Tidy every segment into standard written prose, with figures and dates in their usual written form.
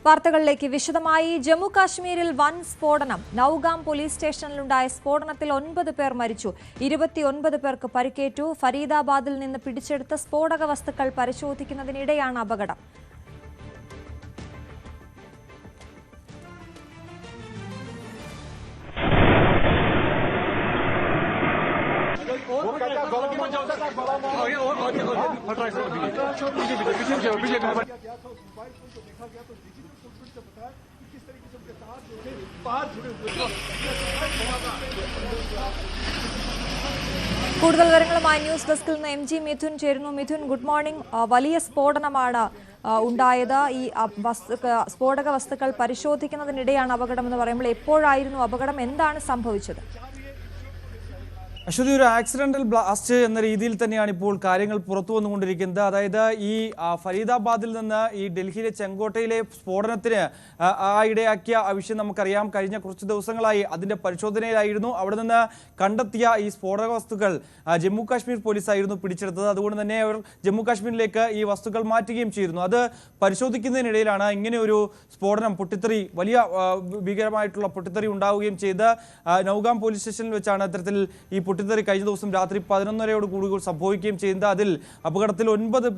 വാർത്തകളിലേക്ക് വിശദമായി. ജമ്മു കാശ്മീരിൽ വൻ സ്ഫോടനം. നൌഗാം പോലീസ് സ്റ്റേഷനിലുണ്ടായ സ്ഫോടനത്തിൽ 9 പേർ മരിച്ചു, 29 പേർക്ക് പരിക്കേറ്റു. ഫരീദാബാദിൽ നിന്ന് പിടിച്ചെടുത്ത സ്ഫോടക വസ്തുക്കൾ പരിശോധിക്കുന്നതിനിടെയാണ് അപകടം. കൂടുതൽ വിവരങ്ങളുമായി ന്യൂസ് ഡെസ്കിൽ നിന്ന് MG മിഥുൻ ചേരുന്നു. Mithun, good morning. വലിയ സ്ഫോടനമാണ് ഉണ്ടായത്. ഈ സ്ഫോടക വസ്തുക്കൾ പരിശോധിക്കുന്നതിനിടെയാണ് അപകടമെന്ന് പറയുമ്പോൾ എപ്പോഴായിരുന്നു അപകടം? എന്താണ് സംഭവിച്ചത്? അശ്വതി, ഒരു ആക്സിഡന്റൽ ബ്ലാസ്റ്റ് എന്ന രീതിയിൽ തന്നെയാണ് ഇപ്പോൾ കാര്യങ്ങൾ പുറത്തു വന്നുകൊണ്ടിരിക്കുന്നത്. അതായത് ഈ ഫരീദാബാദിൽ നിന്ന് ഈ ഡൽഹിയിലെ ചെങ്കോട്ടയിലെ സ്ഫോടനത്തിന് ഇടയാക്കിയ വിഷയം നമുക്കറിയാം. കഴിഞ്ഞ കുറച്ച് ദിവസങ്ങളായി അതിന്റെ പരിശോധനയിലായിരുന്നു. അവിടെ നിന്ന് കണ്ടെത്തിയ ഈ സ്ഫോടക വസ്തുക്കൾ ജമ്മു കാശ്മീർ പോലീസായിരുന്നു പിടിച്ചെടുത്തത്. അതുകൊണ്ട് തന്നെ അവർ ജമ്മു കാശ്മീരിലേക്ക് ഈ വസ്തുക്കൾ മാറ്റുകയും ചെയ്തിരുന്നു. അത് പരിശോധിക്കുന്നതിനിടയിലാണ് ഇങ്ങനെ ഒരു സ്ഫോടനം, പൊട്ടിത്തെറി, വലിയ ഭീകരമായിട്ടുള്ള പൊട്ടിത്തെറി ഉണ്ടാവുകയും ചെയ്ത് നൌഗാം പോലീസ് സ്റ്റേഷനിൽ വെച്ചാണ് അത്തരത്തിൽ ഈ പൊട്ടിത്തെറി കഴിഞ്ഞ ദിവസം രാത്രി 11:30 കൂടി സംഭവിക്കുകയും ചെയ്യുന്നത്. അതിൽ അപകടത്തിൽ 9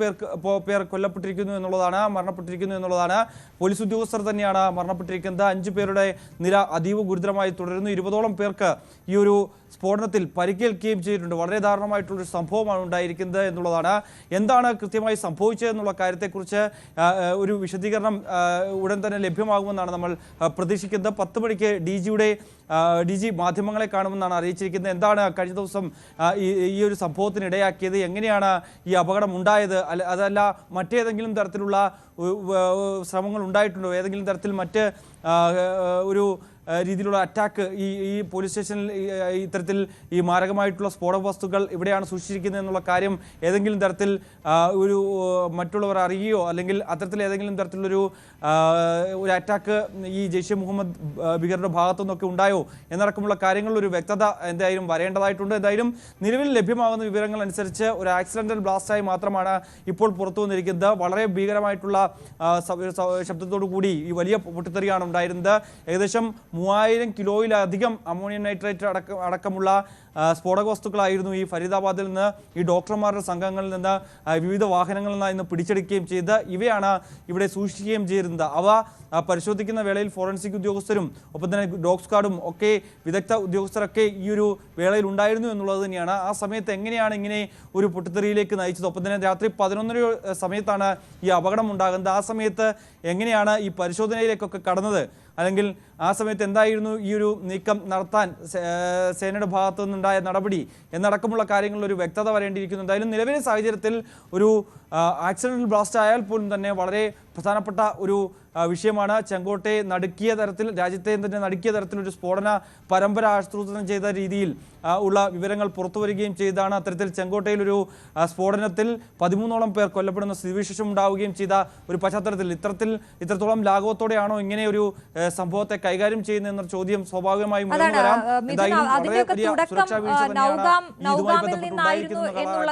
പേർ കൊല്ലപ്പെട്ടിരിക്കുന്നു എന്നുള്ളതാണ്, മരണപ്പെട്ടിരിക്കുന്നു എന്നുള്ളതാണ്. പോലീസ് ഉദ്യോഗസ്ഥർ തന്നെയാണ് മരണപ്പെട്ടിരിക്കുന്നത്. 5 പേരുടെ നില അതീവ ഗുരുതരമായി തുടരുന്നു. 20ഓളം പേർക്ക് ഈ ഒരു സ്ഫോടനത്തിൽ പരിക്കേൽക്കുകയും ചെയ്തിട്ടുണ്ട്. വളരെ ദാരുണമായിട്ടുള്ളൊരു സംഭവമാണ് ഉണ്ടായിരിക്കുന്നത് എന്നുള്ളതാണ്. എന്താണ് കൃത്യമായി സംഭവിച്ചതെന്നുള്ള കാര്യത്തെക്കുറിച്ച് ഒരു വിശദീകരണം ഉടൻ തന്നെ ലഭ്യമാകുമെന്നാണ് നമ്മൾ പ്രതീക്ഷിക്കുന്നത്. 10 മണിക്ക് DG മാധ്യമങ്ങളെ കാണുമെന്നാണ് അറിയിച്ചിരിക്കുന്നത്. എന്താണ് കഴിഞ്ഞ ദിവസം ഈ ഒരു സംഭവത്തിന് ഇടയാക്കിയത്, എങ്ങനെയാണ് ഈ അപകടം ഉണ്ടായത്, അതല്ല മറ്റേതെങ്കിലും തരത്തിലുള്ള ശ്രമങ്ങൾ ഉണ്ടായിട്ടുണ്ടോ, ഏതെങ്കിലും തരത്തിൽ മറ്റ് ഒരു രീതിയിലുള്ള അറ്റാക്ക് ഈ പോലീസ് സ്റ്റേഷനിൽ ഇത്തരത്തിൽ ഈ മാരകമായിട്ടുള്ള സ്ഫോടക വസ്തുക്കൾ ഇവിടെയാണ് സൂക്ഷിച്ചിരിക്കുന്നത് എന്നുള്ള കാര്യം ഏതെങ്കിലും തരത്തിൽ ഒരു മറ്റുള്ളവർ അറിയുകയോ അല്ലെങ്കിൽ അത്തരത്തിൽ ഏതെങ്കിലും തരത്തിലുള്ളൊരു ഒരു അറ്റാക്ക് ഈ ജെയ്ഷെ മുഹമ്മദ് ഭീകരരുടെ ഭാഗത്തു നിന്നൊക്കെ ഉണ്ടായോ എന്നടക്കമുള്ള കാര്യങ്ങളിലൊരു വ്യക്തത എന്തായാലും വരേണ്ടതായിട്ടുണ്ട്. എന്തായാലും നിലവിൽ ലഭ്യമാകുന്ന വിവരങ്ങൾ അനുസരിച്ച് ഒരു ആക്സിഡന്റൽ ബ്ലാസ്റ്റായി മാത്രമാണ് ഇപ്പോൾ പുറത്തു വന്നിരിക്കുന്നത്. വളരെ ഭീകരമായിട്ടുള്ള ശബ്ദത്തോടു കൂടി ഈ വലിയ പൊട്ടിത്തെറിയാണ് ഉണ്ടായിരുന്നത്. ഏകദേശം 3000 കിലോയിലധികം അമോണിയം നൈട്രേറ്റ് അടക്കമുള്ള സ്ഫോടക വസ്തുക്കളായിരുന്നു ഈ ഫരീദാബാദിൽ നിന്ന് ഈ ഡോക്ടർമാരുടെ സംഘങ്ങളിൽ നിന്ന് വിവിധ വാഹനങ്ങളിൽ നിന്ന് പിടിച്ചെടുക്കുകയും ചെയ്ത് ഇവയാണ് ഇവിടെ സൂക്ഷിക്കുകയും ചെയ്യുന്നത്. അവ പരിശോധിക്കുന്ന വേളയിൽ ഫോറൻസിക് ഉദ്യോഗസ്ഥരും ഒപ്പം തന്നെ ഡോഗ് സ്ക്വാഡും ഒക്കെ വിദഗ്ധ ഉദ്യോഗസ്ഥരൊക്കെ ഈ ഒരു വേളയിൽ ഉണ്ടായിരുന്നു എന്നുള്ളത് തന്നെയാണ്. ആ സമയത്ത് എങ്ങനെയാണ് ഇങ്ങനെ ഒരു പൊട്ടിത്തെറിയിലേക്ക് നയിച്ചത്, ഒപ്പം തന്നെ രാത്രി 11:30 സമയത്താണ് ഈ അപകടം ഉണ്ടാകുന്നത്. ആ സമയത്ത് എങ്ങനെയാണ് ഈ പരിശോധനയിലേക്കൊക്കെ കടന്നത്, അല്ലെങ്കിൽ ആ സമയത്ത് എന്തായിരുന്നു ഈ ഒരു നീക്കം നടത്താൻ സേനയുടെ ഭാഗത്തു നിന്നുണ്ടായ നടപടി എന്നടക്കമുള്ള കാര്യങ്ങളിൽ ഒരു വ്യക്തത വരേണ്ടിയിരിക്കുന്നു. എന്തായാലും നിലവിലെ സാഹചര്യത്തിൽ ഒരു ആക്സിഡന്റൽ ബ്ലാസ്റ്റ് ആയാൽ പോലും തന്നെ വളരെ പ്രധാനപ്പെട്ട ഒരു വിഷയമാണ്. ചെങ്കോട്ടയെ നടുക്കിയ തരത്തിൽ, രാജ്യത്തെ തന്നെ നടുക്കിയ തരത്തിലൊരു സ്ഫോടന പരമ്പര ആസൂത്രണം ചെയ്ത രീതിയിൽ ഉള്ള വിവരങ്ങൾ പുറത്തു വരികയും ചെയ്താണ്. അത്തരത്തിൽ ചെങ്കോട്ടയിലൊരു സ്ഫോടനത്തിൽ 13ഓളം പേർ കൊല്ലപ്പെടുന്ന സ്ഥിതിവിശേഷം ഉണ്ടാവുകയും ചെയ്ത ഒരു പശ്ചാത്തലത്തിൽ ഇത്രത്തോളം ലാഘവത്തോടെയാണോ ഇങ്ങനെ ഒരു സംഭവത്തെ കൈകാര്യം ചെയ്യുന്ന എന്നൊരു ചോദ്യം സ്വാഭാവികമായും ഉയർന്നു വരാം. എന്തായാലും വളരെ വലിയ സുരക്ഷാ വീഴ്ച തന്നെയാണ്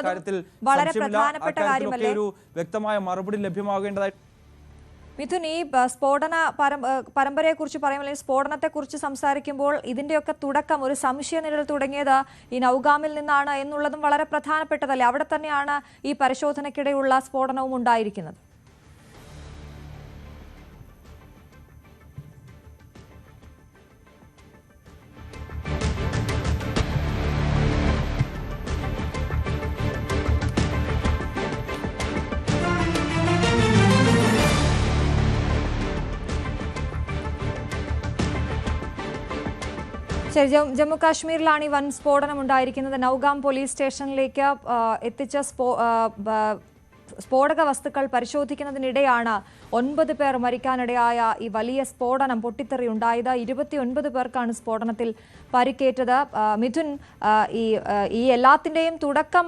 കാര്യത്തിൽ സംശയമില്ല. ഒരു വ്യക്തമായ മറുപടി ലഭ്യമാകേണ്ടതായി. മിഥുൻ, ഈ സ്ഫോടന പരമ്പരയെക്കുറിച്ച് പറയുമ്പോൾ, സ്ഫോടനത്തെക്കുറിച്ച് സംസാരിക്കുമ്പോൾ ഇതിൻ്റെയൊക്കെ തുടക്കം, ഒരു സംശയനിഴൽ തുടങ്ങിയത് ഈ നൌഗാമിൽ നിന്നാണ് എന്നുള്ളതും വളരെ പ്രധാനപ്പെട്ടതല്ലേ? അവിടെ തന്നെയാണ് ഈ പരിശോധനയ്ക്കിടെയുള്ള സ്ഫോടനവും ഉണ്ടായിരിക്കുന്നത്. ശരി, ജമ്മു കാശ്മീരിലാണ് ഈ വൻ സ്ഫോടനം ഉണ്ടായിരിക്കുന്നത്. നൌഗാം പോലീസ് സ്റ്റേഷനിലേക്ക് എത്തിച്ച സ്ഫോടക വസ്തുക്കൾ പരിശോധിക്കുന്നതിനിടെയാണ് 9 പേർ മരിക്കാനിടയായ ഈ വലിയ സ്ഫോടനം, പൊട്ടിത്തെറി ഉണ്ടായത്. 29 പേർക്കാണ് സ്ഫോടനത്തിൽ പരിക്കേറ്റത്. മിഥുൻ, ഈ എല്ലാത്തിൻ്റെയും തുടക്കം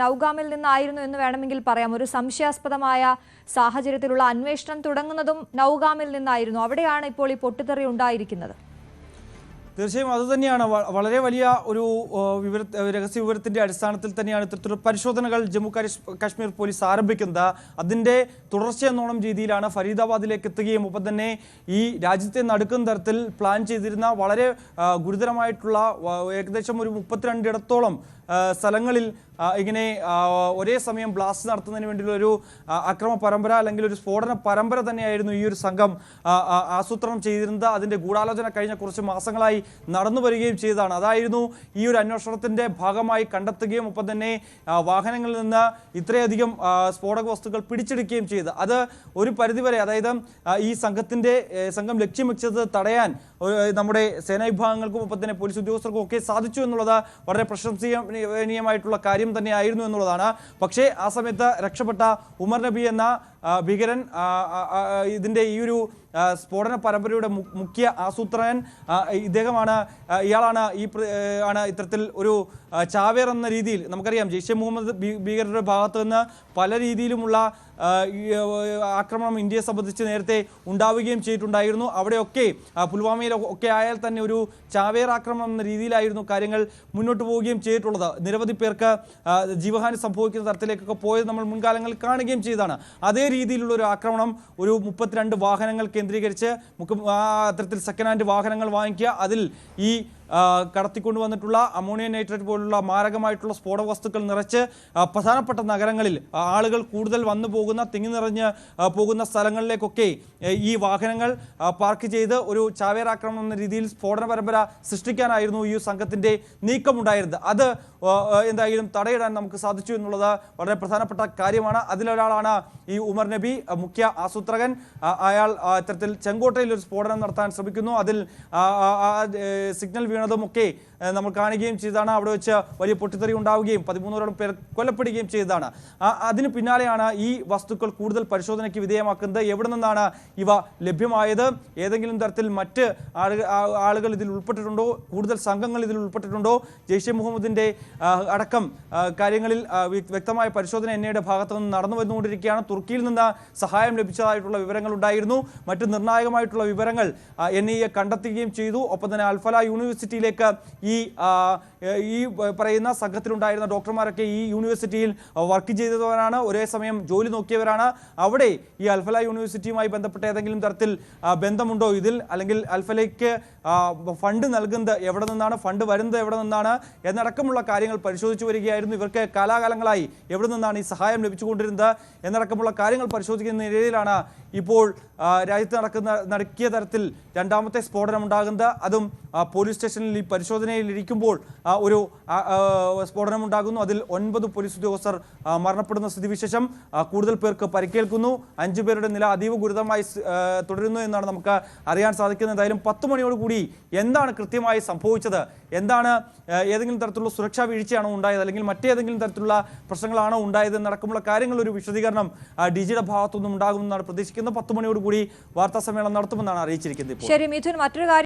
നൌഗാമിൽ നിന്നായിരുന്നു എന്ന് വേണമെങ്കിൽ പറയാം. ഒരു സംശയാസ്പദമായ സാഹചര്യത്തിലുള്ള അന്വേഷണം തുടങ്ങുന്നതും നൌഗാമിൽ നിന്നായിരുന്നു. അവിടെയാണ് ഇപ്പോൾ ഈ പൊട്ടിത്തെറി ഉണ്ടായിരിക്കുന്നത്. തീർച്ചയായും അതുതന്നെയാണ് വളരെ വലിയ ഒരു രഹസ്യ വിവരത്തിന്റെ അടിസ്ഥാനത്തിൽ തന്നെയാണ് ഇത്തരത്തിലുള്ള പരിശോധനകൾ ജമ്മു കാശ്മീർ പോലീസ് ആരംഭിക്കുന്നത്. അതിന്റെ തുടർച്ചയെന്നോണം രീതിയിലാണ് ഫരീദാബാദിലേക്ക് എത്തുകയും ഒപ്പം തന്നെ ഈ രാജ്യത്തെ നടുക്കുന്ന തരത്തിൽ പ്ലാൻ ചെയ്തിരുന്ന വളരെ ഗുരുതരമായിട്ടുള്ള ഏകദേശം ഒരു 32 ഇടത്തോളം സ്ഥലങ്ങളിൽ ഇങ്ങനെ ഒരേ സമയം ബ്ലാസ്റ്റ് നടത്തുന്നതിന് വേണ്ടിയുള്ള ഒരു അക്രമ പരമ്പര അല്ലെങ്കിൽ ഒരു സ്ഫോടന പരമ്പര തന്നെയായിരുന്നു ഈ ഒരു സംഘം ആസൂത്രണം ചെയ്തിരുന്നത്. അതിൻ്റെ ഗൂഢാലോചന കഴിഞ്ഞ കുറച്ച് മാസങ്ങളായി നടന്നു വരികയും ചെയ്തതാണ്. അതായിരുന്നു ഈ ഒരു അന്വേഷണത്തിൻ്റെ ഭാഗമായി കണ്ടെത്തുകയും ഒപ്പം തന്നെ വാഹനങ്ങളിൽ നിന്ന് ഇത്രയധികം സ്ഫോടക വസ്തുക്കൾ പിടിച്ചെടുക്കുകയും ചെയ്ത് അത് ഒരു പരിധിവരെ, അതായത് ഈ സംഘം ലക്ഷ്യം വെച്ചത് തടയാൻ നമ്മുടെ സേനാ വിഭാഗങ്ങൾക്കും ഒപ്പം തന്നെ പോലീസ് ഉദ്യോഗസ്ഥർക്കും ഒക്കെ സാധിച്ചു എന്നുള്ളത് വളരെ പ്രശംസനീയമായിട്ടുള്ള കാര്യം തന്നെയായിരുന്നു എന്നുള്ളതാണ്. പക്ഷേ ആ സമയത്ത് രക്ഷപ്പെട്ട ഉമർ നബി എന്ന ഭീകരൻ ഇതിൻ്റെ ഈ ഒരു സ്ഫോടന പരമ്പരയുടെ മുഖ്യ ആസൂത്രകൻ ഇയാളാണ് ഇത്തരത്തിൽ ഒരു ചാവേർ എന്ന രീതിയിൽ നമുക്കറിയാം ജെയ്ഷെ മുഹമ്മദ് ഭീകരരുടെ ഭാഗത്ത് നിന്ന് പല രീതിയിലുമുള്ള ആക്രമണം ഇന്ത്യയെ സംബന്ധിച്ച് നേരത്തെ ഉണ്ടാവുകയും ചെയ്തിട്ടുണ്ടായിരുന്നു. അവിടെയൊക്കെ പുൽവാമയിലൊക്കെ ആയാൽ തന്നെ ഒരു ചാവേർ ആക്രമണം എന്ന രീതിയിലായിരുന്നു കാര്യങ്ങൾ മുന്നോട്ട് പോവുകയും ചെയ്തിട്ടുള്ളത്. നിരവധി പേർക്ക് ജീവഹാനി സംഭവിക്കുന്ന തരത്തിലേക്കൊക്കെ പോയത് നമ്മൾ മുൻകാലങ്ങളിൽ കാണുകയും ചെയ്തതാണ്. അതേ രീതിയിലുള്ള ഒരു ആക്രമണം ഒരു 32 വാഹനങ്ങൾ കേന്ദ്രീകരിച്ച് അത്തരത്തിൽ സെക്കൻഡ് ഹാൻഡ് വാഹനങ്ങൾ വാങ്ങിക്കുക, അതിൽ ഈ കടത്തിക്കൊണ്ടുവന്നിട്ടുള്ള അമോണിയം നൈട്രേറ്റ് പോലുള്ള മാരകമായിട്ടുള്ള സ്ഫോടക വസ്തുക്കൾ നിറച്ച് പ്രധാനപ്പെട്ട നഗരങ്ങളിൽ ആളുകൾ കൂടുതൽ വന്നു പോകുന്ന തിങ്ങി നിറഞ്ഞ് പോകുന്ന സ്ഥലങ്ങളിലേക്കൊക്കെ ഈ വാഹനങ്ങൾ പാർക്ക് ചെയ്ത് ഒരു ചാവേർ ആക്രമണം എന്ന രീതിയിൽ സ്ഫോടന പരമ്പര സൃഷ്ടിക്കാനായിരുന്നു ഈ സംഘത്തിൻ്റെ നീക്കമുണ്ടായിരുന്നത്. അത് എന്തായാലും തടയിടാൻ നമുക്ക് സാധിച്ചു എന്നുള്ളത് വളരെ പ്രധാനപ്പെട്ട കാര്യമാണ്. അതിലൊരാളാണ് ഈ ഉമർ നബി, മുഖ്യ ആസൂത്രകൻ. അയാൾ ഇത്തരത്തിൽ ചെങ്കോട്ടയിൽ ഒരു സ്ഫോടനം നടത്താൻ ശ്രമിക്കുന്നു. അതിൽ സിഗ്നൽ വീണതുമൊക്കെ നമ്മൾ കാണുകയും ചെയ്തതാണ്. അവിടെ വെച്ച് വലിയ പൊട്ടിത്തെറി ഉണ്ടാവുകയും 13ഓളം പേർ കൊല്ലപ്പെടുകയും ചെയ്തതാണ്. അതിന് പിന്നാലെയാണ് ഈ വസ്തുക്കൾ കൂടുതൽ പരിശോധനയ്ക്ക് വിധേയമാക്കുന്നത്. എവിടെ നിന്നാണ് ഇവ ലഭ്യമായത്, ഏതെങ്കിലും തരത്തിൽ മറ്റ് ആളുകൾ ഇതിൽ ഉൾപ്പെട്ടിട്ടുണ്ടോ, കൂടുതൽ സംഘങ്ങൾ ഇതിൽ ഉൾപ്പെട്ടിട്ടുണ്ടോ, ജെയ്ഷെ മുഹമ്മദിൻ്റെ അടക്കം കാര്യങ്ങളിൽ വ്യക്തമായ പരിശോധന എൻഐയുടെ ഭാഗത്തു നിന്ന് നടന്നു വന്നുകൊണ്ടിരിക്കുകയാണ്. തുർക്കിയിൽ നിന്ന് സഹായം ലഭിച്ചതായിട്ടുള്ള വിവരങ്ങൾ ഉണ്ടായിരുന്നു. മറ്റ് നിർണായകമായിട്ടുള്ള വിവരങ്ങൾ എൻഐയെ കണ്ടെത്തുകയും ചെയ്തു. ഒപ്പം തന്നെ അൽഫല യൂണിവേഴ്സിറ്റിയിലേക്ക് ഈ പറയുന്ന സംഘത്തിലുണ്ടായിരുന്ന ഡോക്ടർമാരൊക്കെ ഈ യൂണിവേഴ്സിറ്റിയിൽ വർക്ക് ചെയ്തവരാണ്, ഒരേ സമയം ജോലി നോക്കിയവരാണ്. അവിടെ ഈ അൽഫല യൂണിവേഴ്സിറ്റിയുമായി ബന്ധപ്പെട്ട ഏതെങ്കിലും തരത്തിൽ ബന്ധമുണ്ടോ ഇതിൽ, അല്ലെങ്കിൽ അൽഫലയ്ക്ക് ഫണ്ട് നൽകുന്നത് എവിടെ നിന്നാണ്, ഫണ്ട് വരുന്നത് എവിടെ നിന്നാണ് എന്നടക്കമുള്ള കാര്യങ്ങൾ പരിശോധിച്ചു വരികയായിരുന്നു. ഇവർക്ക് കാലാകാലങ്ങളായി എവിടെ നിന്നാണ് ഈ സഹായം ലഭിച്ചുകൊണ്ടിരുന്നത് എന്നടക്കമുള്ള കാര്യങ്ങൾ പരിശോധിക്കുന്ന നിലയിലാണ് ഇപ്പോൾ രാജ്യത്ത് നടക്കിയ തരത്തിൽ രണ്ടാമത്തെ സ്ഫോടനം ഉണ്ടാകുന്നത്. അതും പോലീസ് സ്റ്റേഷനിൽ ഈ പരിശോധനയിൽ ഇരിക്കുമ്പോൾ ഒരു സ്ഫോടനം ഉണ്ടാകുന്നു. അതിൽ 9 പോലീസ് ഉദ്യോഗസ്ഥർ മരണപ്പെടുന്ന സ്ഥിതിവിശേഷം, കൂടുതൽ പേർക്ക് പരിക്കേൽക്കുന്നു. 5 പേരുടെ നില അതീവ ഗുരുതരമായി തുടരുന്നു എന്നാണ് നമുക്ക് അറിയാൻ സാധിക്കുന്നത്. എന്തായാലും 10 മണിയോടുകൂടി എന്താണ് കൃത്യമായി സംഭവിച്ചത്, എന്താണ് ഏതെങ്കിലും തരത്തിലുള്ള സുരക്ഷാ വീഴ്ചയാണോ ഉണ്ടായത്, അല്ലെങ്കിൽ മറ്റേതെങ്കിലും തരത്തിലുള്ള പ്രശ്നങ്ങളാണോ ഉണ്ടായത് എന്നടക്കമുള്ള കാര്യങ്ങൾ ഒരു വിശദീകരണം DGയുടെ ഭാഗത്തുനിന്നും ഉണ്ടാകുമെന്നാണ് പ്രതീക്ഷിക്കുന്നത്. 10 മണിയോടുകൂടി വാർത്താ സമ്മേളനം നടത്തുമെന്നാണ് അറിയിച്ചിരിക്കുന്നത്. ശരി മിഥുൻ, മറ്റൊരു കാര്യം